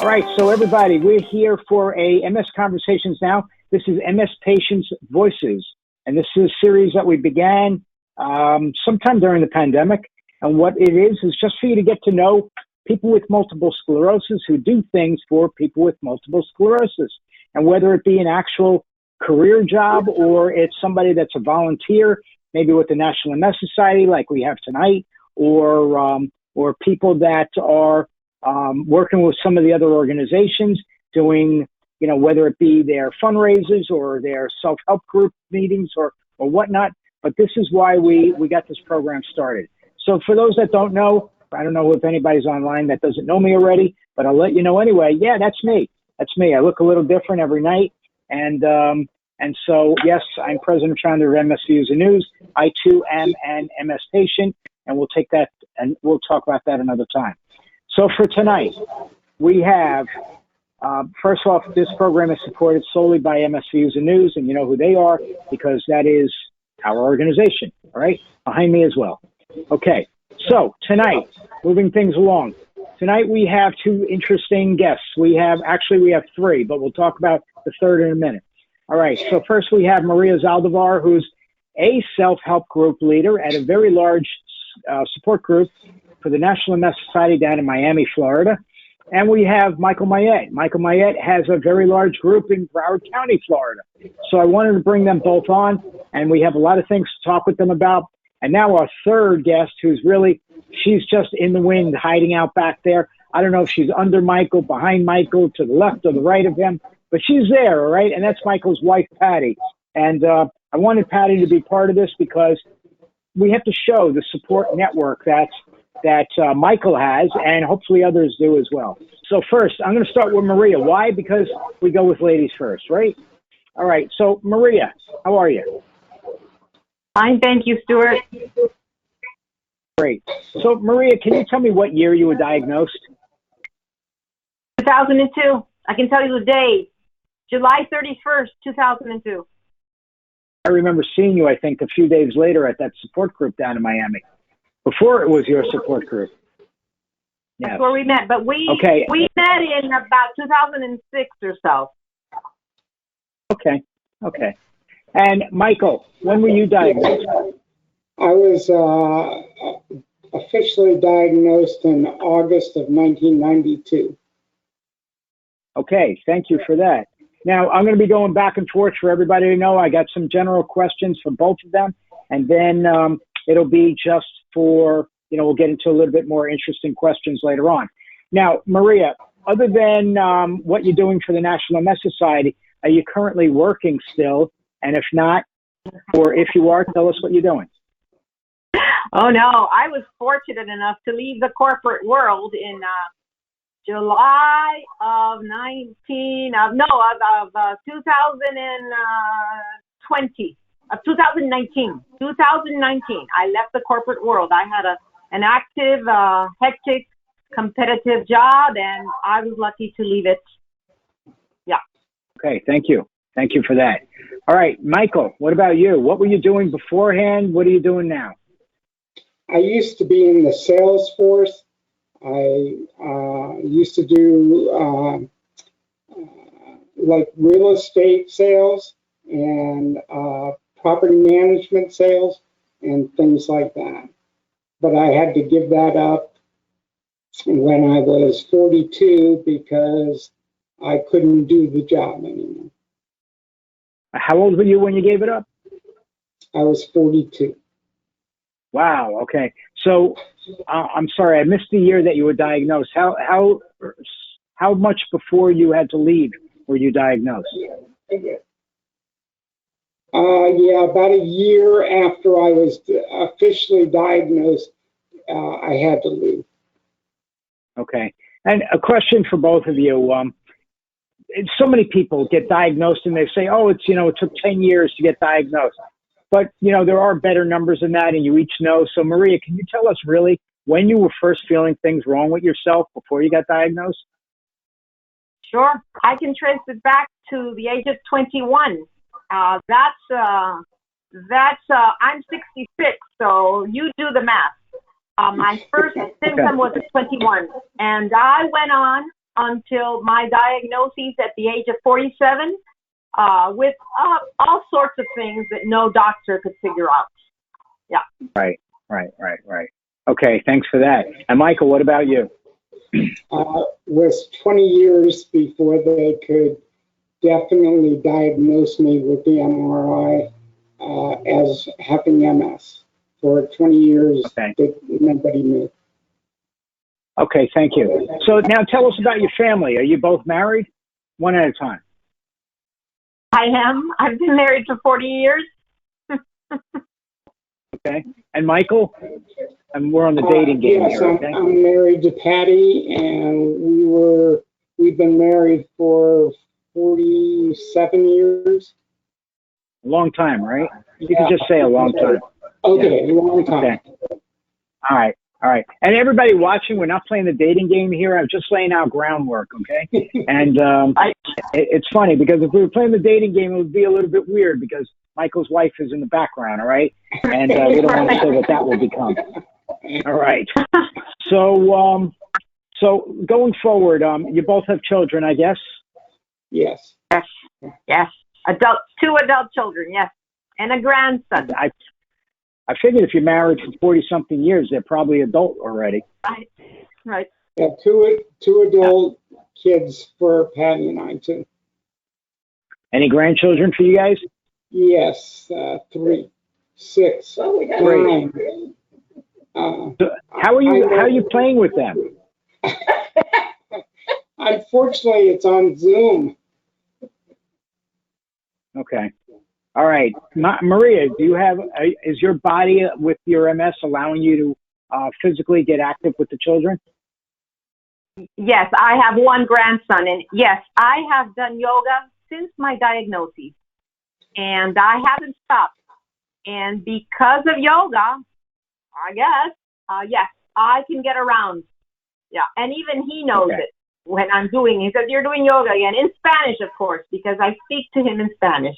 All right, so everybody, we're here for a MS Conversations now. This is MS Patients Voices, and this is a series that we began sometime during the pandemic. And what it is just for you to get to know people with multiple sclerosis who do things for people with multiple sclerosis. And whether it be an actual career job or it's somebody that's a volunteer, maybe with the National MS Society like we have tonight, or people that are working with some of the other organizations doing, whether it be their fundraisers or their self-help group meetings or whatnot. But this is why we got this program started. So for those that don't know, I don't know if anybody's online that doesn't know me already, but I'll let you know anyway. Yeah, that's me. That's me. I look a little different every night. And so, yes, I'm president and founder of MS Views and News. I, too, am an MS patient, and we'll take that and we'll talk about that another time. So for tonight, we have, first off, this program is supported solely by MS Views and News, and you know who they are because that is our organization, all right, behind me as well. Okay, so tonight, moving things along. Tonight we have two interesting guests. We have three, but we'll talk about the third in a minute. All right, so first we have Maria Zaldivar, who's a self-help group leader at a very large support group for the National MS Society down in Miami, Florida. And we have Michael Myette. Michael Myette has a very large group in Broward County, Florida. So I wanted to bring them both on, and we have a lot of things to talk with them about. And now our third guest, she's just in the wind, hiding out back there. I don't know if she's under Michael, behind Michael, to the left or the right of him, but she's there, all right? And that's Michael's wife, Patty. And I wanted Patty to be part of this because we have to show the support network that Michael has, and hopefully others do as well. So first, I'm going to start with Maria. Why? Because we go with ladies first, right? All right. So Maria, how are you? Fine, thank you, Stuart. Great. So Maria, can you tell me what year you were diagnosed? 2002. I can tell you the day. July 31st, 2002. I remember seeing you, I think, a few days later at that support group down in Miami. Before it was your support group. Yes. That's where we met, but we met in about 2006 or so. Okay. And Michael, when were you diagnosed? I was officially diagnosed in August of 1992. Okay, thank you for that. Now, I'm going to be going back and forth for everybody to know. I got some general questions for both of them, and then it'll be just for, we'll get into a little bit more interesting questions later on. Now, Maria, other than what you're doing for the National MS Society, are you currently working still? And if not, or if you are, tell us what you're doing. Oh, no. I was fortunate enough to leave the corporate world in July of 2020. Of 2019. I left the corporate world. I had an active, hectic, competitive job, and I was lucky to leave it. Yeah. Okay, thank you. Thank you for that. All right, Michael, what about you? What were you doing beforehand? What are you doing now? I used to be in the sales force. I used to do like real estate sales and property management sales and things like that. But I had to give that up when I was 42 because I couldn't do the job anymore. How old were you when you gave it up? I was 42. Wow, okay. So I'm sorry, I missed the year that you were diagnosed. How much before you had to leave were you diagnosed? About a year after I was officially diagnosed, I had to leave. Okay. And a question for both of you. So many people get diagnosed and they say, oh, it took 10 years to get diagnosed. But, there are better numbers than that, and you each know. So, Maria, can you tell us really when you were first feeling things wrong with yourself before you got diagnosed? Sure. I can trace it back to the age of 21. I'm 66, so you do the math. My first symptom was at 21, and I went on until my diagnosis at the age of 47, with all sorts of things that no doctor could figure out. Yeah. Right. Okay, thanks for that. And Michael, what about you? Was 20 years before they could definitely diagnose me with the MRI as having MS. For 20 years, Okay. that nobody knew. Okay, thank you. So now tell us about your family. Are you both married? One at a time. I am. I've been married for 40 years. Okay. And Michael? And we're on the dating game yes, here, okay? I'm married to Patty, and we've been married for 47 years. A long time, right? You can just say a long time. Okay, a long time. Okay. All right. And everybody watching, we're not playing the dating game here. I'm just laying out groundwork, okay? And it's funny because if we were playing the dating game, it would be a little bit weird because Michael's wife is in the background, all right? And we don't want to say what that will become. All right. So going forward, you both have children, I guess? Yes. Yes. Two adult children, yes. And a grandson. I figured if you're married for 40-something years, they're probably adult already. Right. Yeah, two adult kids for Patty and I, too. Any grandchildren for you guys? Yes, 3, 6, 9. So how are you playing with them? Unfortunately, it's on Zoom. Okay. All right. Maria, is your body with your MS allowing you to physically get active with the children? Yes, I have one grandson, and yes, I have done yoga since my diagnosis, and I haven't stopped. And because of yoga, I guess, yes, I can get around. Yeah, and even he knows it when I'm doing it. He says, "You're doing yoga again," in Spanish, of course, because I speak to him in Spanish.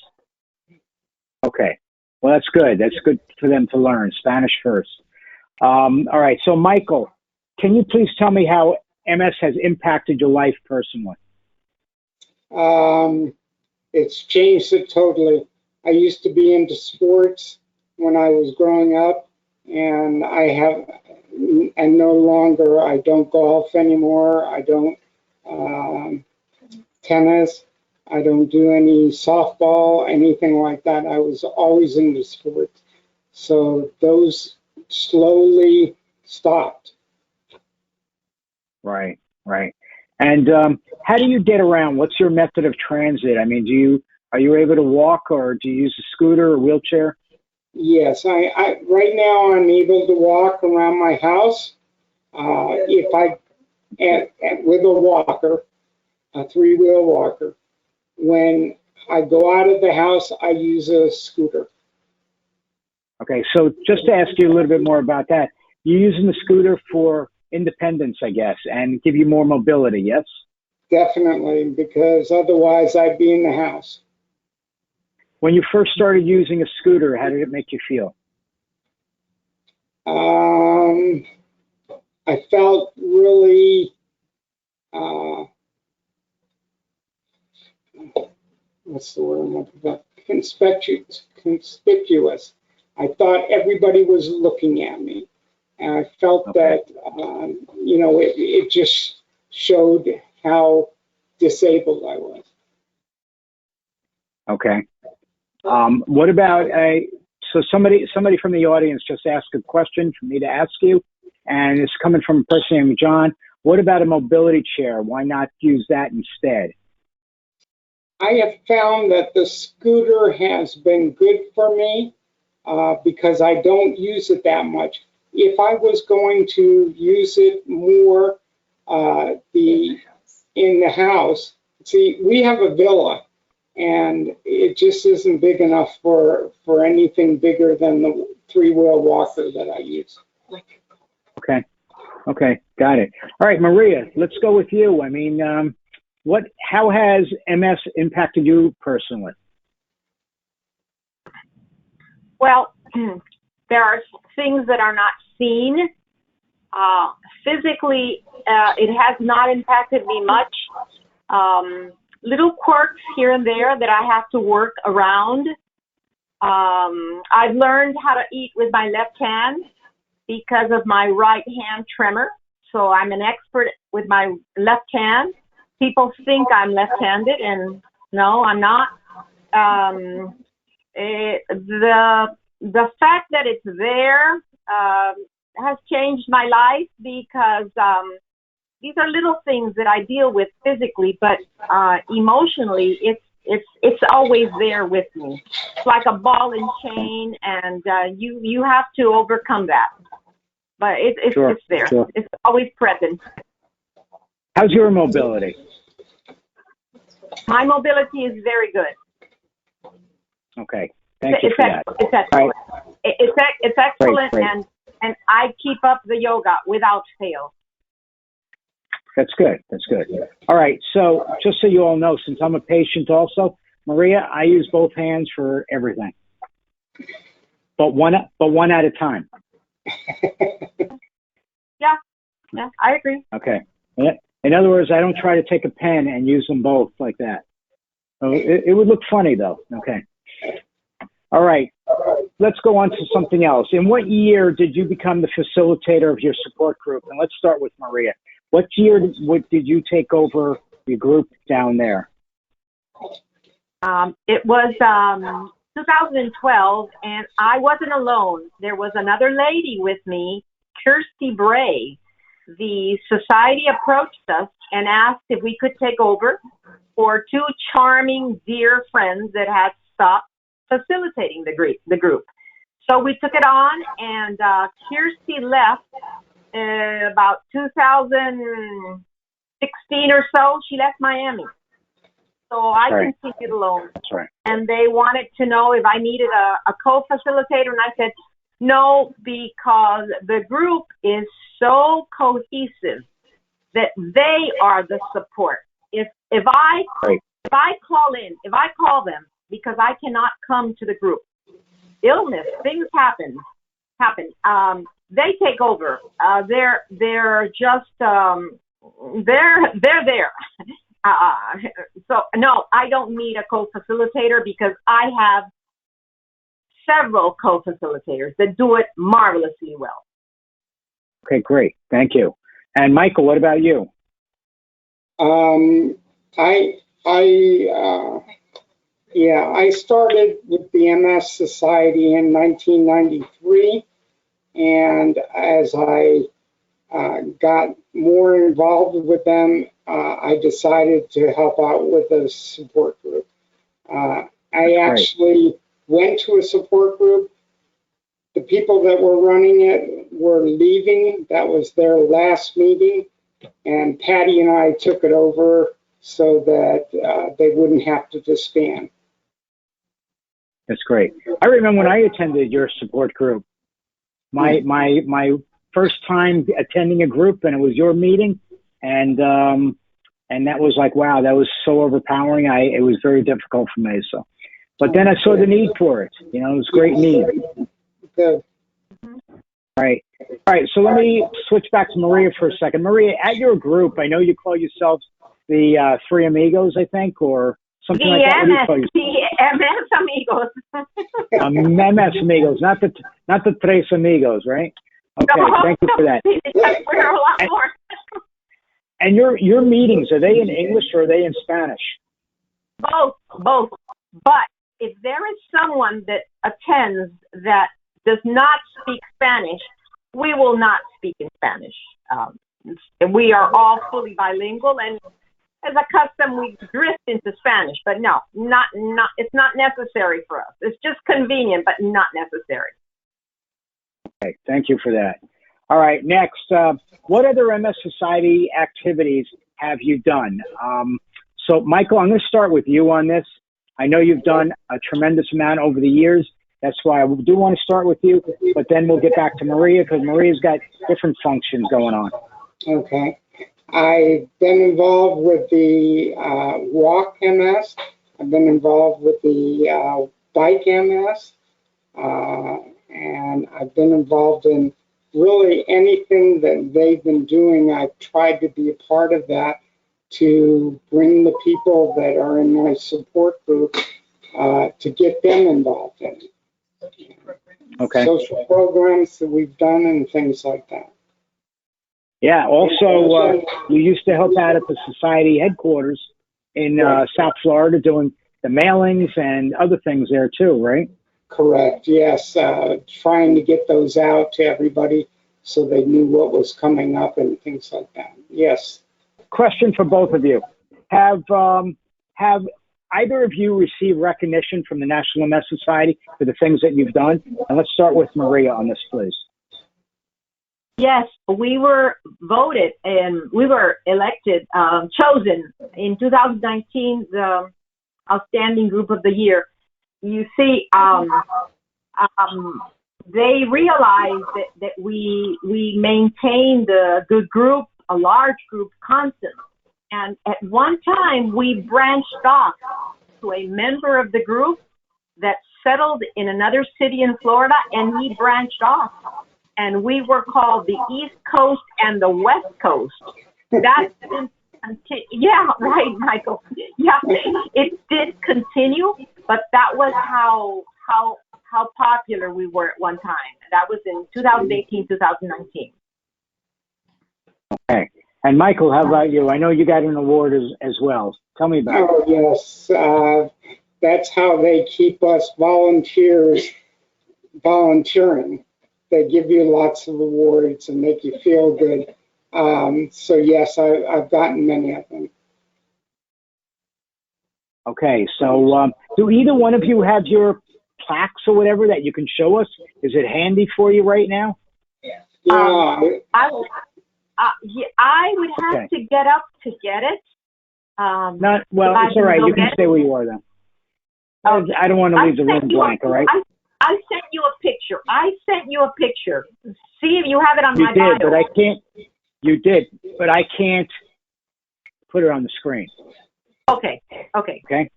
Okay. Well, that's good. That's good for them to learn Spanish first. All right. So, Michael, can you please tell me how MS has impacted your life personally? It's changed it totally. I used to be into sports when I was growing up, and no longer. I don't golf anymore. I don't tennis. I don't do any softball, anything like that. I was always into sports. So those slowly stopped. Right. And how do you get around? What's your method of transit? I mean, are you able to walk, or do you use a scooter or wheelchair? Yes, I right now I'm able to walk around my house. If I with a walker, a 3-wheel walker. When I go out of the house, I use a scooter. Okay, so just to ask you a little bit more about that, you're using the scooter for independence, I guess, and give you more mobility, yes? Definitely, because otherwise I'd be in the house. When you first started using a scooter, how did it make you feel? I felt really what's the word I'm looking for? Conspicuous. I thought everybody was looking at me, and I felt that it just showed how disabled I was. Okay. What about so somebody from the audience just asked a question for me to ask you, and it's coming from a person named John. What about a mobility chair? Why not use that instead? I have found that the scooter has been good for me because I don't use it that much. If I was going to use it more in the house, see, we have a villa, and it just isn't big enough for anything bigger than the 3-wheel walker that I use. Okay, got it. All right, Maria, let's go with you. I mean, how has MS impacted you personally? Well, there are things that are not seen Physically, it has not impacted me much. Little quirks here and there that I have to work around. I've learned how to eat with my left hand because of my right hand tremor. So I'm an expert with my left hand. People think I'm left-handed, and no, I'm not. The fact that it's there has changed my life because these are little things that I deal with physically, but emotionally, it's always there with me. It's like a ball and chain, and you have to overcome that. But it's there. Sure. It's always present. How's your mobility? My mobility is very good. Okay. Thank you for that. It's excellent. Right. It's excellent, Great. And I keep up the yoga without fail. That's good. That's good. All right. So just so you all know, since I'm a patient also, Maria, I use both hands for everything, but one at a time. Yeah, I agree. Okay. In other words, I don't try to take a pen and use them both like that. So it would look funny though. Okay. All right. Let's go on to something else. In what year did you become the facilitator of your support group? And let's start with Maria. What year did you take over your group down there? It was 2012, and I wasn't alone. There was another lady with me, Kirsty Bray. The society approached us and asked if we could take over for two charming, dear friends that had stopped facilitating the group. So we took it on, and Kirsty left about 2016 or so. She left Miami. So I continued alone. That's right. And they wanted to know if I needed a co-facilitator, and I said, no, because the group is so cohesive that they are the support. If I call them because I cannot come to the group, illness, things happen. They take over. They're just they're there. So no, I don't need a co-facilitator because I have several co-facilitators that do it marvelously well. Okay, great. Thank you. And Michael, what about you? I started with the MS Society in 1993, and as I got more involved with them, I decided to help out with a support group. I actually went to a support group. The people that were running it were leaving. That was their last meeting, and Patty and I took it over so that they wouldn't have to disband. That's great. I remember when I attended your support group, my first time attending a group, and it was your meeting, and that was like, wow, that was so overpowering. It was very difficult for me. So, but then I saw the need for it. You know, it was great need. Good. All right. So let me switch back to Maria for a second. Maria, at your group, I know you call yourselves the Three Amigos, I think, or something like that. MS Amigos. MS Amigos, not the Tres Amigos, right? Okay, thank you for that. We're a lot more. And your meetings, are they in English or are they in Spanish? Both. But if there is someone that attends that does not speak Spanish, we will not speak in Spanish. We are all fully bilingual, and as a custom, we drift into Spanish. But no, not. It's not necessary for us. It's just convenient, but not necessary. Okay, thank you for that. All right, next, what other MS Society activities have you done? So, Michael, I'm going to start with you on this. I know you've done a tremendous amount over the years. That's why I do want to start with you, but then we'll get back to Maria because Maria's got different functions going on. Okay. I've been involved with the Walk MS. I've been involved with the Bike MS. And I've been involved in really anything that they've been doing, I've tried to be a part of that to bring the people that are in my support group to get them involved in it. Okay. Social programs that we've done and things like that. Yeah. Also, you used to help out at the society headquarters in South Florida doing the mailings and other things there too, right? Correct. Yes. Trying to get those out to everybody so they knew what was coming up and things like that. Yes. Question for both of you. Have either of you received recognition from the National MS Society for the things that you've done? And let's start with Maria on this, please. Yes, we were voted and we were elected, chosen in 2019, the Outstanding Group of the Year. You see, they realized that we maintained a good group, a large group constant. And at one time, we branched off to a member of the group that settled in another city in Florida, and he branched off. And we were called the East Coast and the West Coast. That didn't continue. Yeah, right, Michael. Yeah, it did continue, but that was how popular we were at one time. That was in 2018, 2019. Okay. And Michael, how about you? I know you got an award as well. Tell me about it. Oh, yes. That's how they keep us volunteering. They give you lots of awards and make you feel good. So yes, I've gotten many of them. Okay, so do either one of you have your plaques or whatever that you can show us? Is it handy for you right now? Yeah. I would have to get up to get it. Not well. It's all right. You can stay where you are then. I don't want to leave the room blank. All right. I sent you a picture. See if you have it on my bio. You did, bio. but I can't. You did, but I can't put it on the screen. Okay. Okay.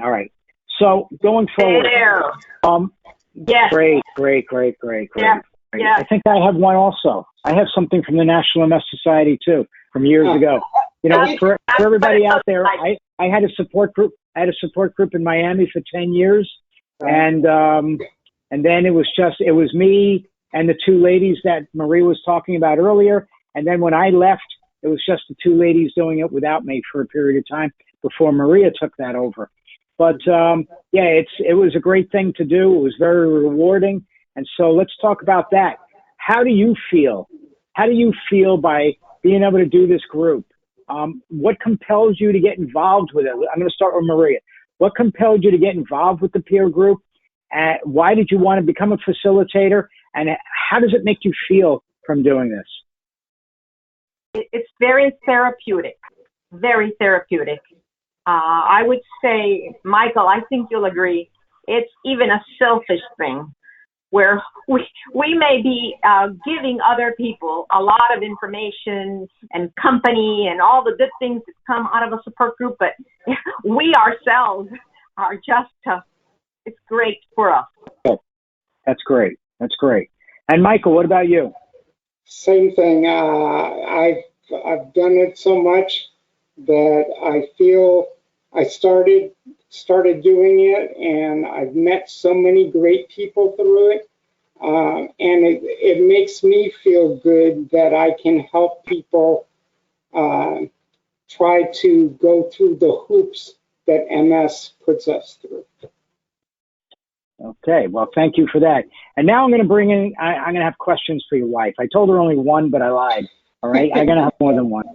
All right. So going forward. There. Yes. Great. Yeah. Yeah. I think I have one also. I have something from the National MS Society too, from years ago. You know, for everybody out there, I had a support group. I had a support group in Miami for 10 years. And then it was me and the two ladies that Marie was talking about earlier. And then when I left, it was just the two ladies doing it without me for a period of time before Maria took that over. But it was a great thing to do. It was very rewarding. And so let's talk about that. How do you feel? How do you feel by being able to do this group? What compels you to get involved with it? I'm going to start with Maria. What compelled you to get involved with the peer group? Why did you want to become a facilitator? And how does it make you feel from doing this? It's very therapeutic. Very therapeutic. I would say, Michael, I think you'll agree, it's even a selfish thing where we may be giving other people a lot of information and company and all the good things that come out of a support group, but we ourselves are just, it's great for us. That's great. And Michael, what about you? Same thing. I've done it so much that I feel I started doing it, and I've met so many great people through it. And it makes me feel good that I can help people try to go through the hoops that MS puts us through. Okay, well, thank you for that. And now I'm going to bring in, I'm going to have questions for your wife. I told her only one, but I lied. All right, I'm going to have more than one.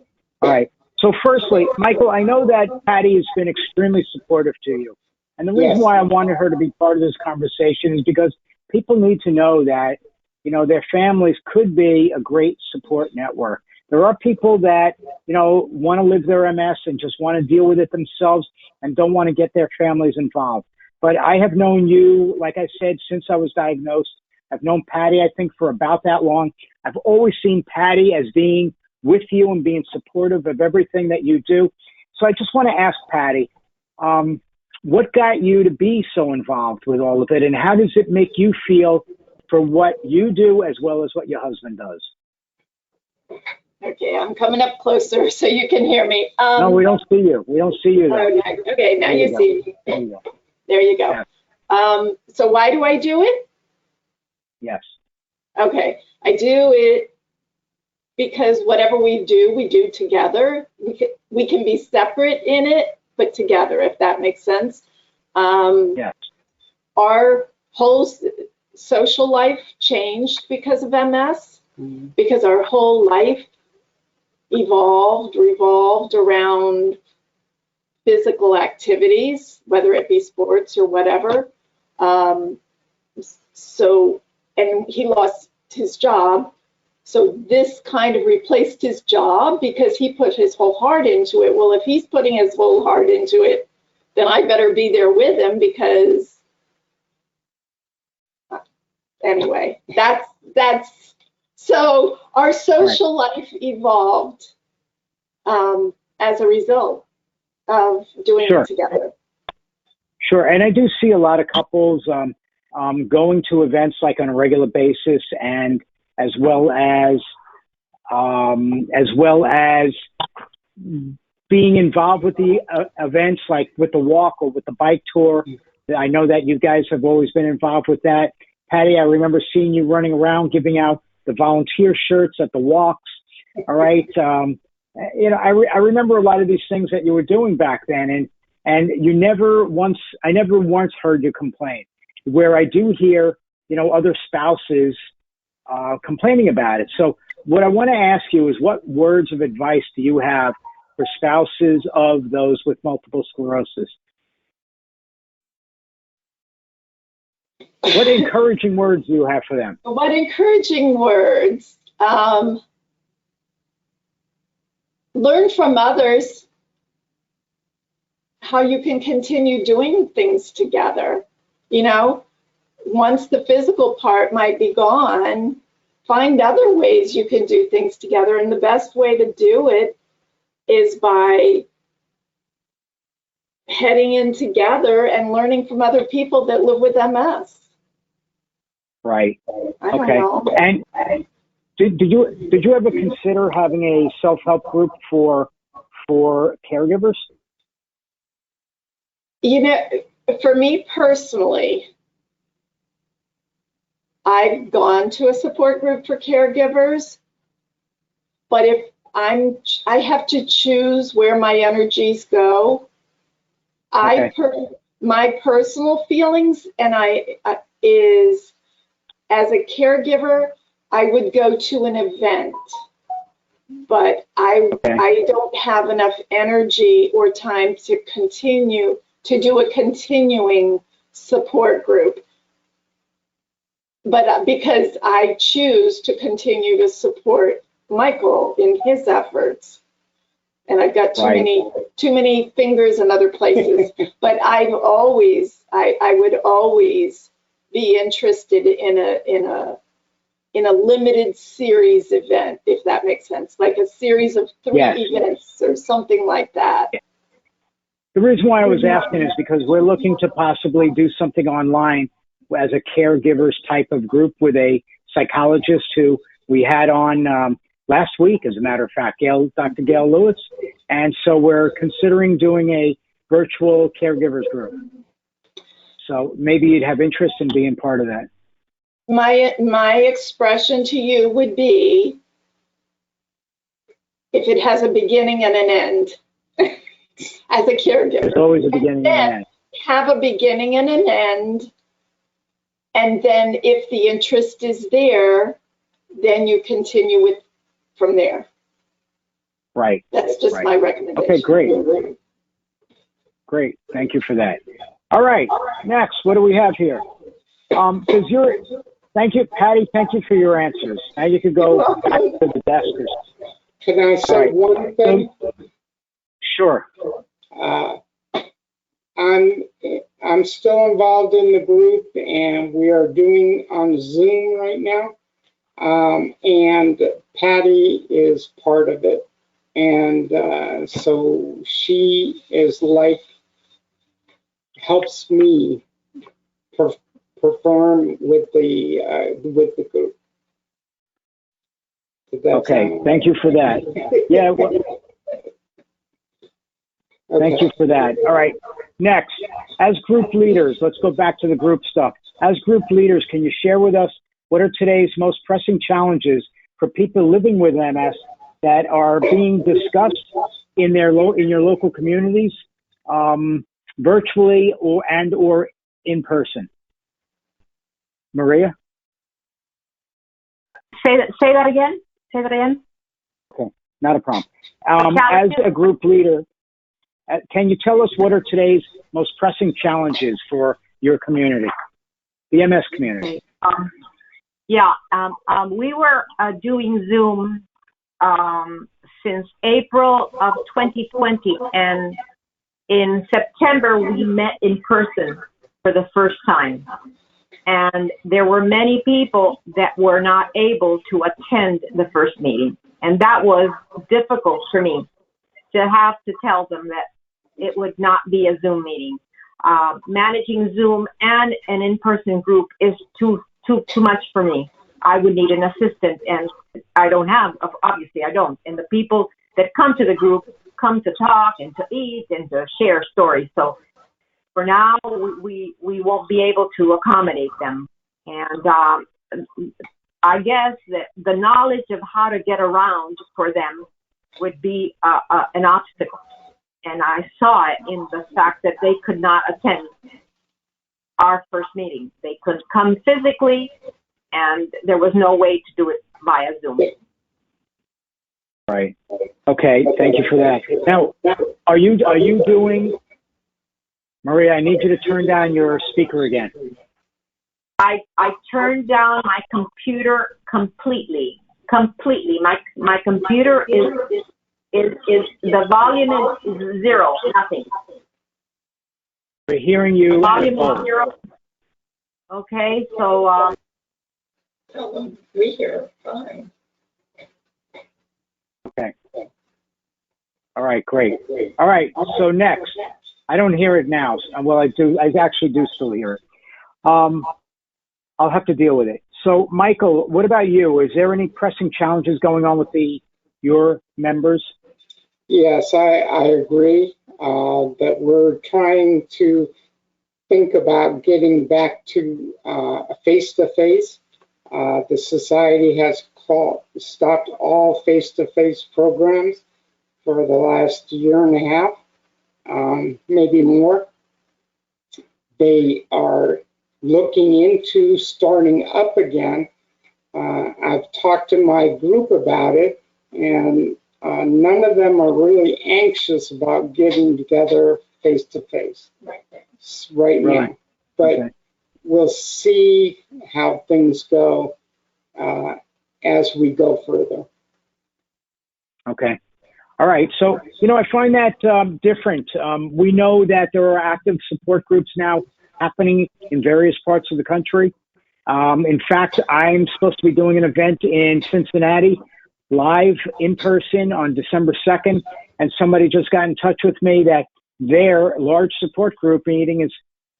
All right. So firstly, Michael, I know that Patty has been extremely supportive to you. And the reason why I wanted her to be part of this conversation is because people need to know that, you know, their families could be a great support network. There are people that, you know, want to live their MS and just want to deal with it themselves and don't want to get their families involved. But I have known you, like I said, since I was diagnosed. I've known Patty, I think, for about that long. I've always seen Patty as being with you and being supportive of everything that you do. So I just want to ask Patty, what got you to be so involved with all of it, and how does it make you feel for what you do as well as what your husband does. Okay, I'm coming up closer so you can hear me. No, we don't see you. We don't see you. Though. Okay, now you see me. There you go. There you go. Yes. So why do I do it? Yes. Okay, I do it because whatever we do together. We can be separate in it, but together, if that makes sense. Yes. Our whole social life changed because of MS, because our whole life revolved around physical activities, whether it be sports or whatever. And he lost his job. So this kind of replaced his job because he put his whole heart into it. Well, if he's putting his whole heart into it, then I better be there with him because, anyway, that's so our social life evolved as a result of doing it together. Sure, and I do see a lot of couples going to events like on a regular basis, and as well as being involved with the events like with the walk or with the bike tour. I know that you guys have always been involved with that. Patty, I remember seeing you running around giving out the volunteer shirts at the walks. All right. I remember a lot of these things that you were doing back then, and I never once heard you complain. Where I do hear, other spouses complaining about it. So what I want to ask you is, what words of advice do you have for spouses of those with multiple sclerosis? What encouraging words do you have for them? What encouraging words? Learn from others how you can continue doing things together. Once the physical part might be gone, find other ways you can do things together. And the best way to do it is by heading in together and learning from other people that live with MS. Right. I don't Okay. know. And did you ever consider having a self-help group for caregivers? For me personally, I've gone to a support group for caregivers, but if I have to choose where my energies go. Okay. My personal feelings is, as a caregiver, I would go to an event, but I don't have enough energy or time to continue to do a continuing support group. But because I choose to continue to support Michael in his efforts, and I've got too many fingers in other places. But I would always be interested in a limited series event, if that makes sense, like a series of 3 events or something like that. The reason why I was asking is because we're looking to possibly do something online as a caregivers type of group with a psychologist who we had on last week, as a matter of fact, Dr. Gail Lewis. And so we're considering doing a virtual caregivers group. So maybe you'd have interest in being part of that. My expression to you would be, if it has a beginning and an end, as a caregiver. There's always a beginning and an end. Have a beginning and an end. And then if the interest is there, then you continue from there. Right. That's just my recommendation. Okay, great. Great. Thank you for that. All right. Next, what do we have here? Thank you, Patty. Thank you for your answers. Now you can go back to the desk. Can I say one thing? Sure. I'm still involved in the group, and we are doing on Zoom right now. And Patty is part of it. And so she is helps me perform with the group. Okay, thank you for that. Yeah, well, thank you for that. All right, next, as group leaders, let's go back to the group stuff. As group leaders, can you share with us what are today's most pressing challenges for people living with MS that are being discussed in your local communities, virtually or in person? Maria? Say that again. Say that again. Okay, not a problem. As a group leader, can you tell us what are today's most pressing challenges for your community, the MS community? We were doing Zoom since April of 2020, and in September we met in person for the first time. And there were many people that were not able to attend the first meeting. And that was difficult for me to have to tell them that it would not be a Zoom meeting. Managing Zoom and an in-person group is too much for me. I would need an assistant, and I don't have, obviously I don't. And the people that come to the group come to talk and to eat and to share stories. So for now, we won't be able to accommodate them. And I guess that the knowledge of how to get around for them would be an obstacle. And I saw it in the fact that they could not attend our first meeting. They couldn't come physically, and there was no way to do it via Zoom. Right. Okay. Thank you for that. Now, are you doing, Maria, I need you to turn down your speaker again. I turned down my computer completely. My computer is the volume is zero, nothing. We're hearing you. Volume is zero. Okay, so Tell them we hear fine. Okay. All right, great. All right, so next, I don't hear it now. Well, I do. I actually do still hear it. I'll have to deal with it. So, Michael, what about you? Is there any pressing challenges going on with your members? Yes, I agree that we're trying to think about getting back to face-to-face. The society has stopped all face-to-face programs for the last year and a half, maybe more. They are looking into starting up again. I've talked to my group about it, and none of them are really anxious about getting together face-to-face right now. But okay, we'll see how things go as we go further. Okay. All right. So, I find that different. We know that there are active support groups now happening in various parts of the country. In fact, I'm supposed to be doing an event in Cincinnati, live in person on December 2nd. And somebody just got in touch with me that their large support group meeting is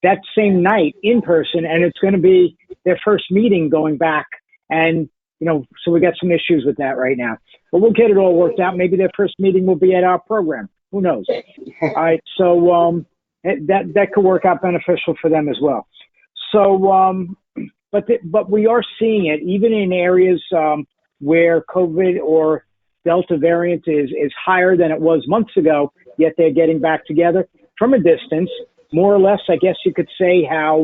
that same night in person, and it's going to be their first meeting going back. And, so we got some issues with that right now. But we'll get it all worked out. Maybe their first meeting will be at our program. Who knows? All right. So that could work out beneficial for them as well. So, but we are seeing it even in areas where COVID or Delta variant is higher than it was months ago, yet they're getting back together from a distance, more or less. I guess you could say how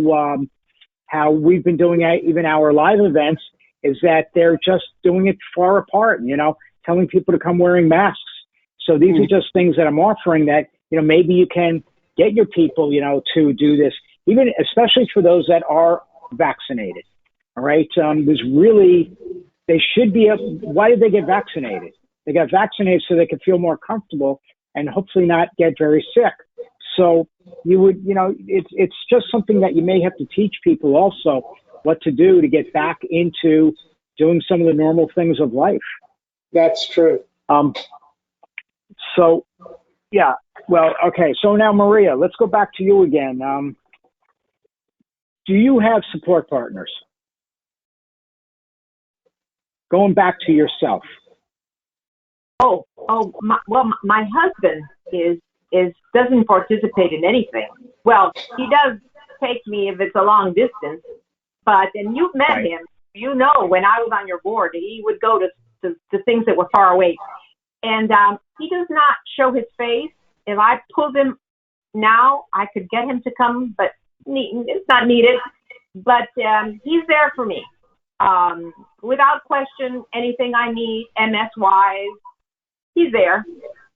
we've been doing even our live events is that they're just doing it far apart, telling people to come wearing masks. So these are just things that I'm offering that, maybe you can get your people, to do this, even especially for those that are vaccinated. All right. They should be. Why did they get vaccinated? They got vaccinated so they could feel more comfortable and hopefully not get very sick. So you would, it's just something that you may have to teach people also what to do to get back into doing some of the normal things of life. That's true. So, yeah. Well, okay. So now, Maria, let's go back to you again. do you have support partners? Going back to yourself. My husband doesn't participate in anything. Well, he does take me if it's a long distance, and you've met him. You know, when I was on your board, he would go to things that were far away. And he does not show his face. If I pulled him now, I could get him to come, but it's not needed. But he's there for me. Without question, anything I need, MS-wise, he's there.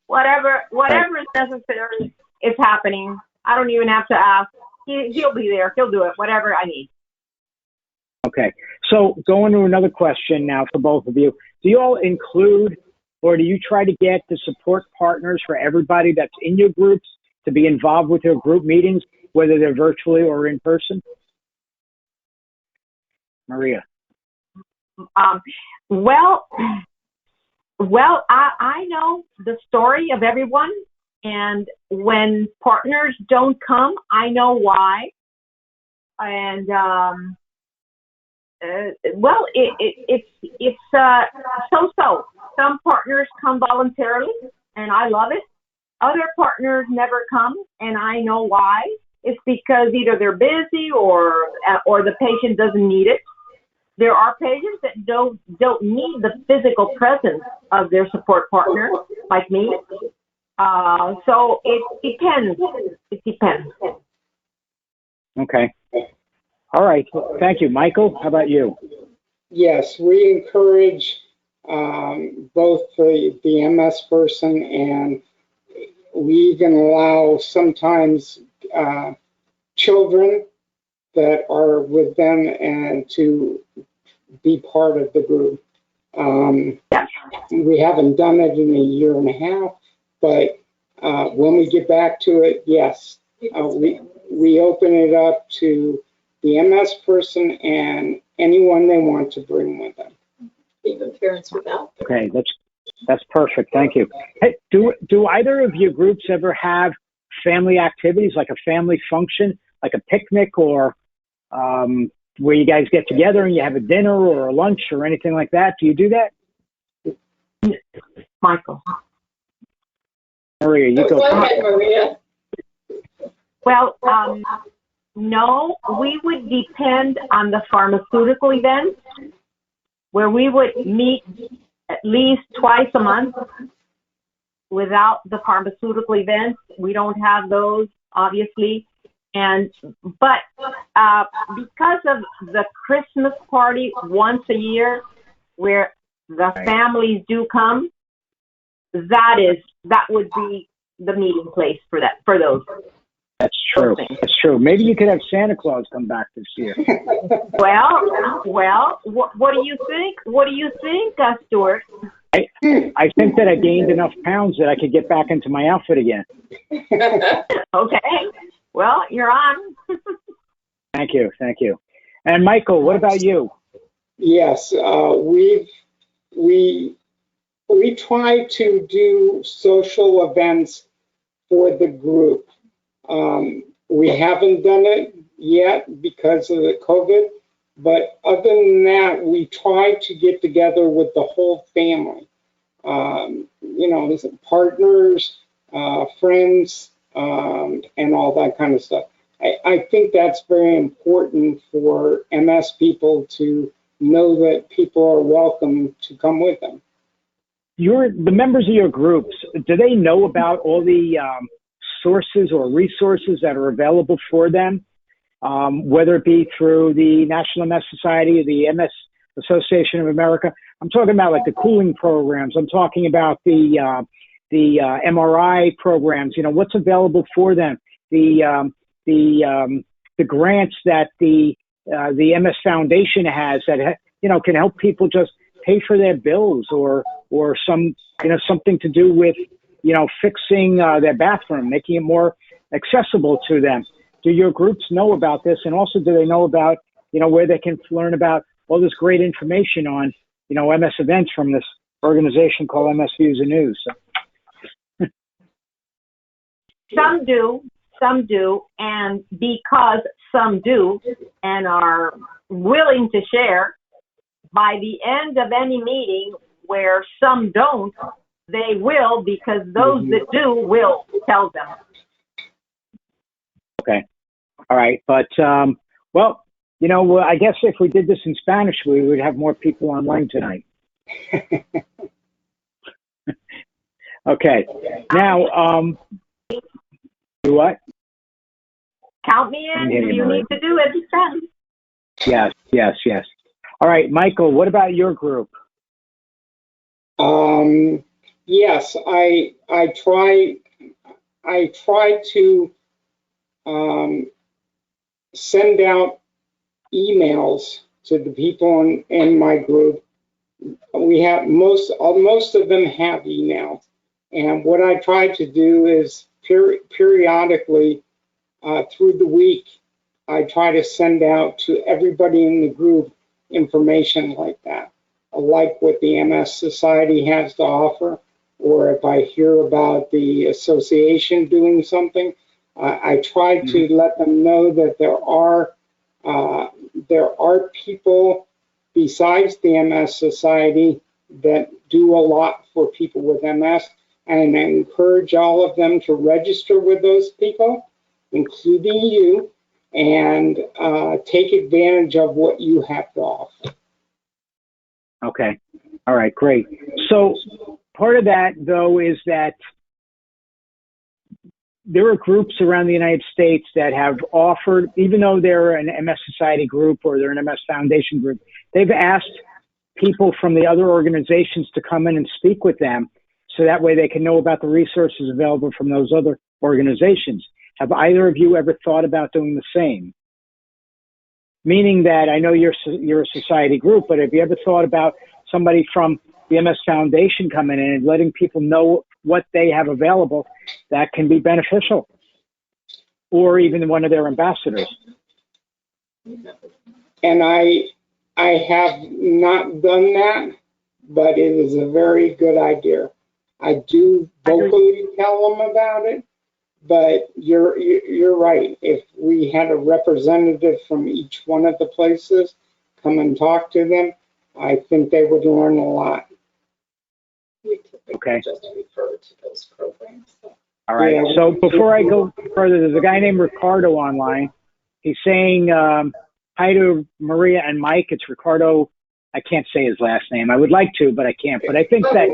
Whatever is necessary is happening. I don't even have to ask. He'll be there. He'll do it, whatever I need. Okay. So going to another question now for both of you. Do you all include, or do you try to get the support partners for everybody that's in your groups to be involved with your group meetings, whether they're virtually or in person? Maria. Well, I know the story of everyone, and when partners don't come, I know why. And it's so-so. Some partners come voluntarily, and I love it. Other partners never come, and I know why. It's because either they're busy or the patient doesn't need it. There are patients that don't need the physical presence of their support partner, like me. So it depends. It depends. Okay. All right. Thank you. Michael, how about you? Yes, we encourage both the MS person, and we even allow sometimes children that are with them and to be part of the group. We haven't done it in a year and a half, but when we get back to it, yes, we open it up to the MS person and anyone they want to bring with them. Even parents without. Okay, that's perfect. Thank you. Hey, do either of your groups ever have family activities, like a family function, like a picnic, or where you guys get together and you have a dinner or a lunch or anything like that? Do you do that? Michael. Maria, you go. Go ahead, Maria. Well, no, we would depend on the pharmaceutical events where we would meet at least twice a month. Without the pharmaceutical events, we don't have those, obviously. But because of the Christmas party once a year, where the families do come, that would be the meeting place for those. That's true. That's true. Maybe you could have Santa Claus come back this year. Well, what do you think? What do you think, Stuart? I think that I gained enough pounds that I could get back into my outfit again. Okay. Well, you're on. Thank you. And Michael, what about you? Yes, we try to do social events for the group. We haven't done it yet because of the COVID, but other than that, we try to get together with the whole family. Partners, friends, and all that kind of stuff. I think that's very important for MS people to know that people are welcome to come with them. The members of your groups, do they know about all the sources or resources that are available for them, whether it be through the National MS Society, the MS Association of America? I'm talking about like the cooling programs. I'm talking about the MRI programs. What's available for them. The grants that the MS Foundation has that can help people just pay for their bills or some something to do with fixing their bathroom, making it more accessible to them. Do your groups know about this? And also, do they know about, where they can learn about all this great information on, MS events from this organization called MS Views and News? Some do. some do, and because some do and are willing to share, by the end of any meeting where some don't, they will, because those that do will tell them. Okay. All right. But, well, you know, I guess if we did this in Spanish, we would have more people online tonight. Okay. Now, what? Count me in. You need to do it. Yes, yes, yes. All right, Michael, what about your group? Yes, I try to send out emails to the people in my group. We have most of them have email, and what I try to do is periodically through the week, I try to send out to everybody in the group information like that, like what the MS Society has to offer, or if I hear about the association doing something, I try to let them know that there are people besides the MS Society that do a lot for people with MS, and I encourage all of them to register with those people, including you, and take advantage of what you have to offer. Okay. All right, great. So part of that, though, is that there are groups around the United States that have offered, even though they're an MS Society group or they're an MS Foundation group, they've asked people from the other organizations to come in and speak with them so that way they can know about the resources available from those other organizations. Have either of you ever thought about doing the same? Meaning that I know you're a society group, but have you ever thought about somebody from the MS Foundation coming in and letting people know what they have available that can be beneficial, or even one of their ambassadors? And I have not done that, but it is a very good idea. I do vocally tell them about it, but you're right. If we had a representative from each one of the places come and talk to them, I think they would learn a lot. Okay. Just refer to those programs. All right. Yeah. So before I go further, there's a guy named Ricardo online. He's saying hi to Maria and Mike. It's Ricardo. I can't say his last name. I would like to, but I can't. But I think that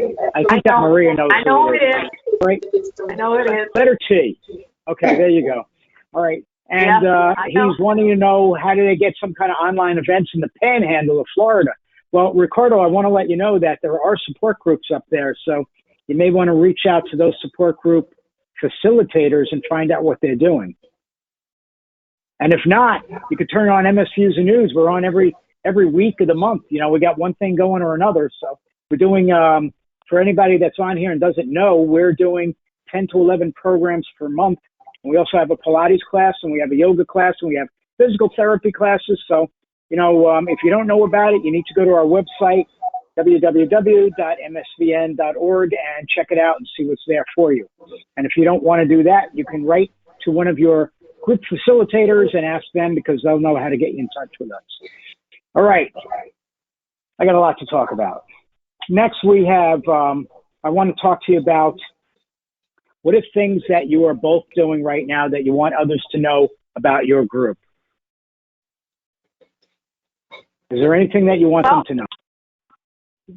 Maria knows. I know who it is. Right? I know it is. Letter T. Okay, there you go. All right. And he's wanting to know, how do they get some kind of online events in the panhandle of Florida? Well, Ricardo, I want to let you know that there are support groups up there. So you may want to reach out to those support group facilitators and find out what they're doing. And if not, you could turn on MS Views and News. We're on every week of the month. You know, we got one thing going or another. So we're doing, for anybody that's on here and doesn't know, we're doing 10 to 11 programs per month. And we also have a Pilates class, and we have a yoga class, and we have physical therapy classes. So, you know, if you don't know about it, you need to go to our website, www.msvn.org, and check it out and see what's there for you. And if you don't want to do that, you can write to one of your group facilitators and ask them, because they'll know how to get you in touch with us. All right. I got a lot to talk about. Next, we have, I want to talk to you about what are things that you are both doing right now that you want others to know about your group. Is there anything that you want them to know?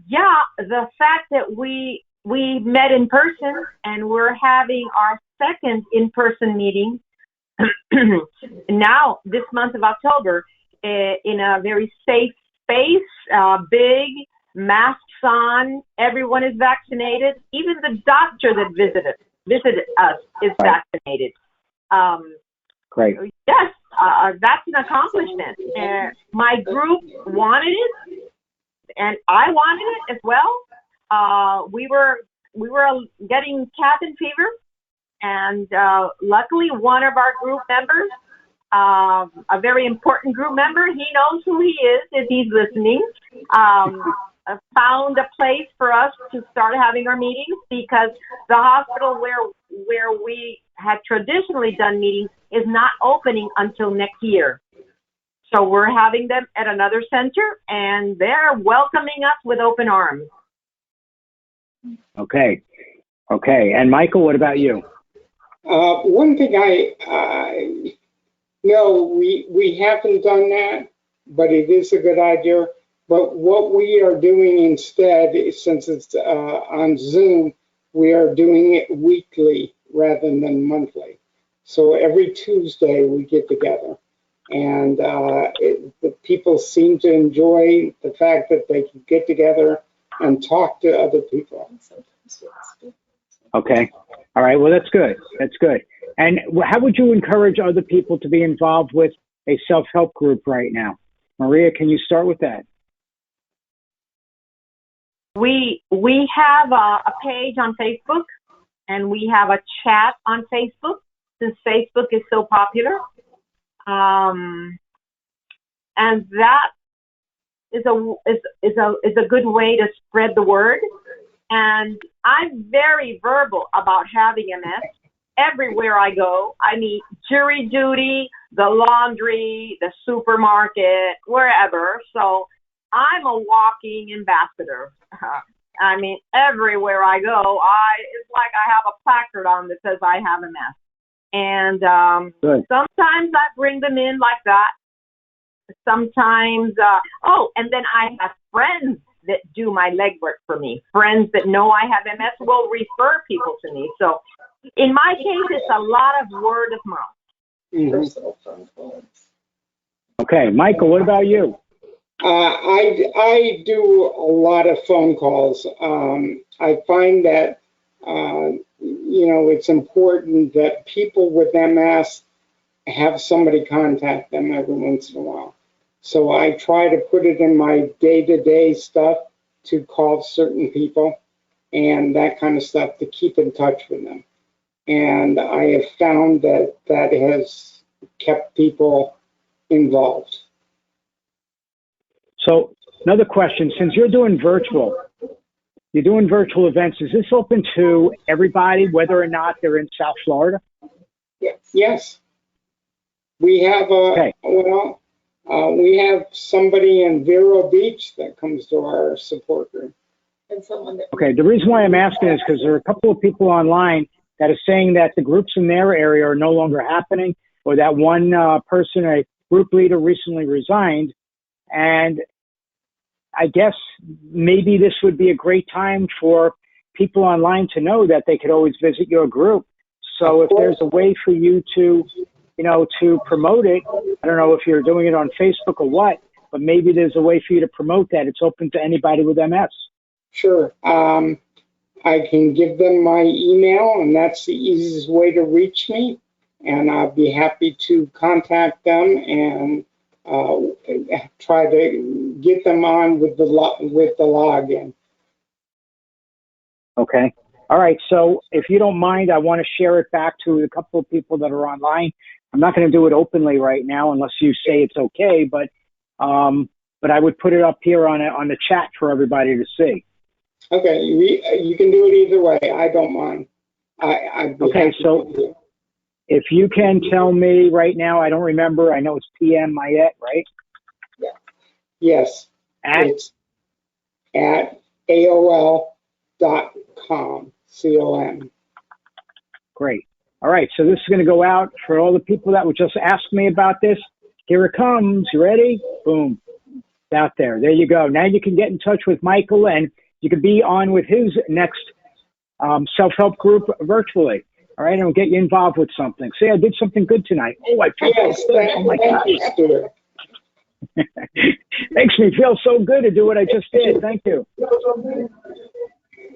Yeah, the fact that we met in person and we're having our second in-person meeting now this month of October in a very safe space, big, masks on, everyone is vaccinated, even the doctor that visited us is vaccinated. Great. Yes, that's an accomplishment. My group wanted it, and I wanted it as well. We were getting cabin fever, and luckily one of our group members, a very important group member, he knows who he is if he's listening, found a place for us to start having our meetings, because the hospital where where we had traditionally done meetings is not opening until next year. So we're having them at another center, and they're welcoming us with open arms. Okay. And Michael, what about you? One thing no, we haven't done that, but it is a good idea. But what we are doing instead, since it's on Zoom, we are doing it weekly rather than monthly. So every Tuesday we get together, and the people seem to enjoy the fact that they can get together and talk to other people. Okay. All right. Well, that's good. And how would you encourage other people to be involved with a self-help group right now? Maria, can you start with that? We have a page on Facebook, and we have a chat on Facebook, since Facebook is so popular. And that is a good way to spread the word. And I'm very verbal about having MS. Everywhere I go, I mean, jury duty, the laundry, the supermarket, wherever. So I'm a walking ambassador. I mean, everywhere I go, it's like I have a placard on that says I have MS. And sometimes I bring them in like that. Sometimes, and then I have friends that do my legwork for me. Friends that know I have MS will refer people to me. So in my case, it's a lot of word of mouth. Mm-hmm. Okay, Michael, what about you? I do a lot of phone calls. I find that, it's important that people with MS have somebody contact them every once in a while. So I try to put it in my day-to-day stuff to call certain people and that kind of stuff to keep in touch with them. And I have found that has kept people involved. So another question, since you're doing virtual events, is this open to everybody, whether or not they're in South Florida? Yes. We have we have somebody in Vero Beach that comes to our support group. And someone that the reason why I'm asking is because there are a couple of people online that are saying that the groups in their area are no longer happening, or that one person, a group leader, recently resigned. And I guess maybe this would be a great time for people online to know that they could always visit your group. So if there's a way for you to, to promote it, I don't know if you're doing it on Facebook or what, but maybe there's a way for you to promote that. It's open to anybody with MS. Sure. I can give them my email, and that's the easiest way to reach me. And I'll be happy to contact them and try to get them on with the login. Okay. All right. So if you don't mind, I want to share it back to a couple of people that are online. I'm not going to do it openly right now unless you say it's okay, but I would put it up here on the chat for everybody to see. Okay. You can do it either way. I don't mind. Okay. So if you can tell me right now, I don't remember. I know it's PM Myette, right? Yeah. Yes. It's at AOL.com. COM. Great. All right. So this is going to go out for all the people that would just ask me about this. Here it comes. You ready? Boom. It's out there. There you go. Now you can get in touch with Michael, and you can be on with his next self-help group virtually. All right. And we'll get you involved with something. See, I did something good tonight. Oh, I feel so good. Oh, my gosh. Makes me feel so good to do what I just did. Thank you.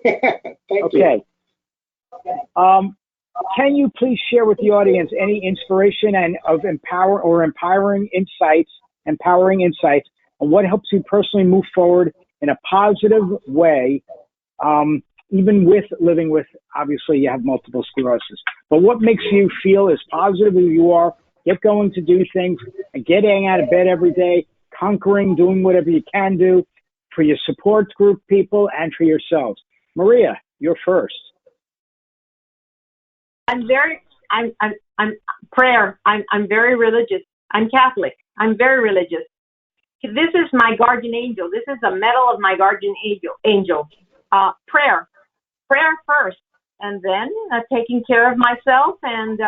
Thank you. Can you please share with the audience any inspiration and of empowering insights on what helps you personally move forward in a positive way, even with living with, obviously you have multiple sclerosis, but what makes you feel as positive as you are, get going to do things, and getting out of bed every day, conquering, doing whatever you can do for your support group people and for yourselves? Maria, you're first. I'm prayer. I'm very religious. I'm Catholic. I'm very religious. This is my guardian angel. This is the medal of my guardian angel. Prayer first, and then taking care of myself and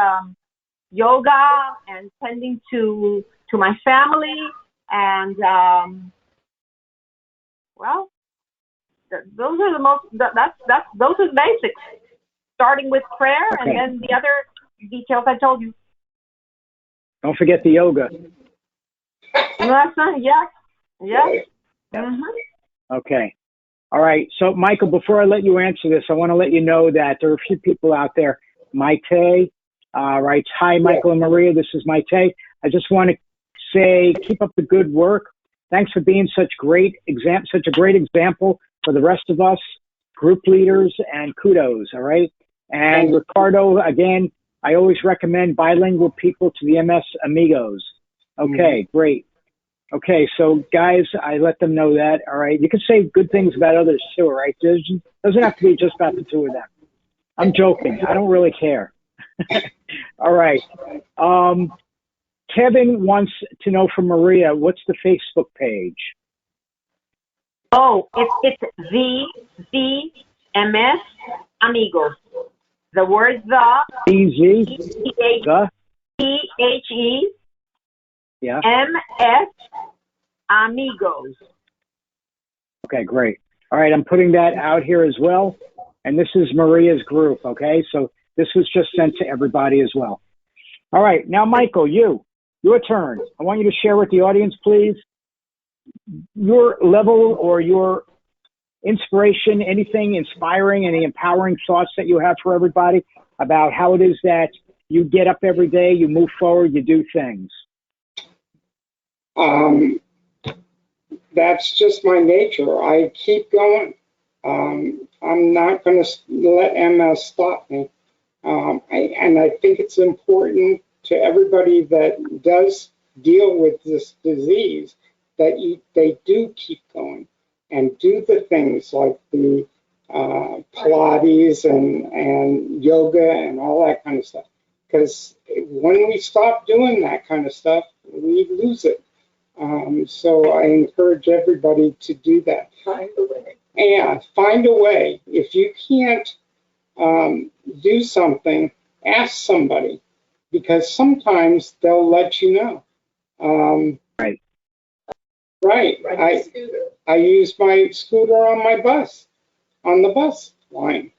yoga and tending to my family and well, those are the most. Those are the basics. Starting with prayer, Okay. and then the other details I told you. Don't forget the yoga. Yes. Mm-hmm. Okay. All right. So, Michael, before I let you answer this, I want to let you know that there are a few people out there. Maite writes, "Hi, Michael and Maria. This is Maite. I just want to say, keep up the good work. Thanks for being such a great example for the rest of us, group leaders, and kudos." All right. And Ricardo, again, I always recommend bilingual people to the MS Amigos. Okay, great. Okay, so guys, I let them know that. All right, you can say good things about others too. All right, doesn't have to be just about the two of them. I'm joking. I don't really care. All right. Kevin wants to know from Maria, what's the Facebook page? Oh, it's the MS Amigos. The word the T-H-E yeah. MS Amigos. Okay, great. All right, I'm putting that out here as well. And this is Maria's group, okay? So this was just sent to everybody as well. All right, now, Michael, your turn. I want you to share with the audience, please, your level or your inspiration, anything inspiring, any empowering thoughts that you have for everybody about how it is that you get up every day, you move forward, you do things. That's just my nature. I keep going. I'm not going to let MS stop me. I think it's important to everybody that does deal with this disease that they do keep going and do the things like the Pilates and yoga and all that kind of stuff. Because when we stop doing that kind of stuff, we lose it. So I encourage everybody to do that. Find a way. Yeah, find a way. If you can't do something, ask somebody, because sometimes they'll let you know. Right. Right. I use my scooter on my bus, on the bus line,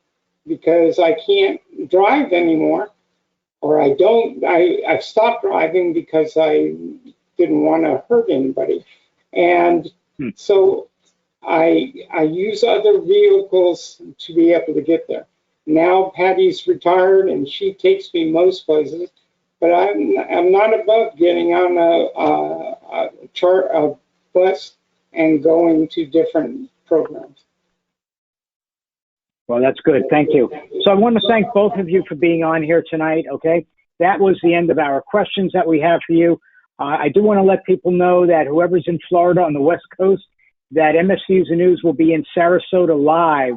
because I can't drive anymore, or I've stopped driving because I didn't want to hurt anybody. And so I use other vehicles to be able to get there. Now Patty's retired and she takes me most places, but I'm not above getting on a bus and going to different programs. Well, that's good. Thank you. So I want to thank both of you for being on here tonight, okay? That was the end of our questions that we have for you. I do want to let people know that whoever's in Florida on the West Coast, that MS Views and News will be in Sarasota live,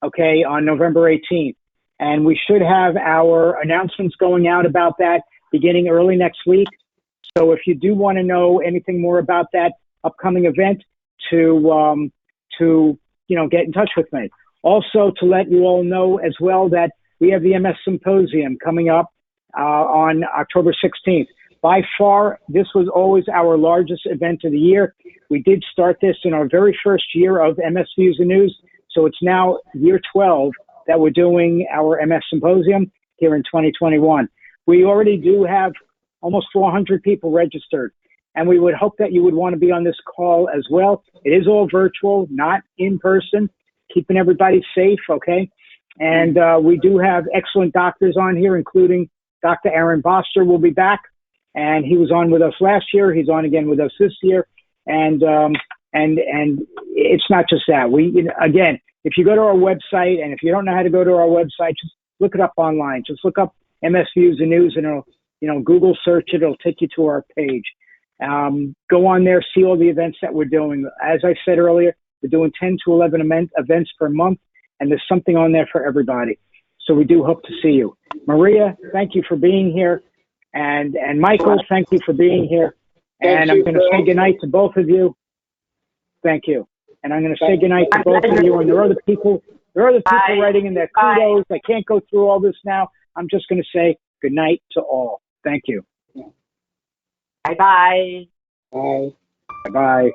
okay, on November 18th. And we should have our announcements going out about that beginning early next week. So if you do want to know anything more about that upcoming event, to get in touch with me. Also, to let you all know as well that we have the MS Symposium coming up on October 16th. By far, this was always our largest event of the year. We did start this in our very first year of MS Views and News, so it's now year 12 that we're doing our MS Symposium here in 2021. We already do have almost 400 people registered, and we would hope that you would want to be on this call as well. It is all virtual, not in person, keeping everybody safe, okay? And we do have excellent doctors on here, including Dr. Aaron Boster will be back, and he was on with us last year. He's on again with us this year, and it's not just that. Again, if you go to our website, and if you don't know how to go to our website, just look it up online. Just look up MS Views and News, and it'll, Google search it. It'll take you to our page. Go on there, see all the events that we're doing. As I said earlier, we're doing 10 to 11 events per month, and there's something on there for everybody. So we do hope to see you. Maria, thank you for being here. And Michael, thank you for being here. And I'm going to say goodnight to both of you. Thank you. And I'm going to say goodnight to both of you. And there are other people writing in their kudos. I can't go through all this now. I'm just going to say goodnight to all. Thank you. Bye-bye. Bye. Bye-bye.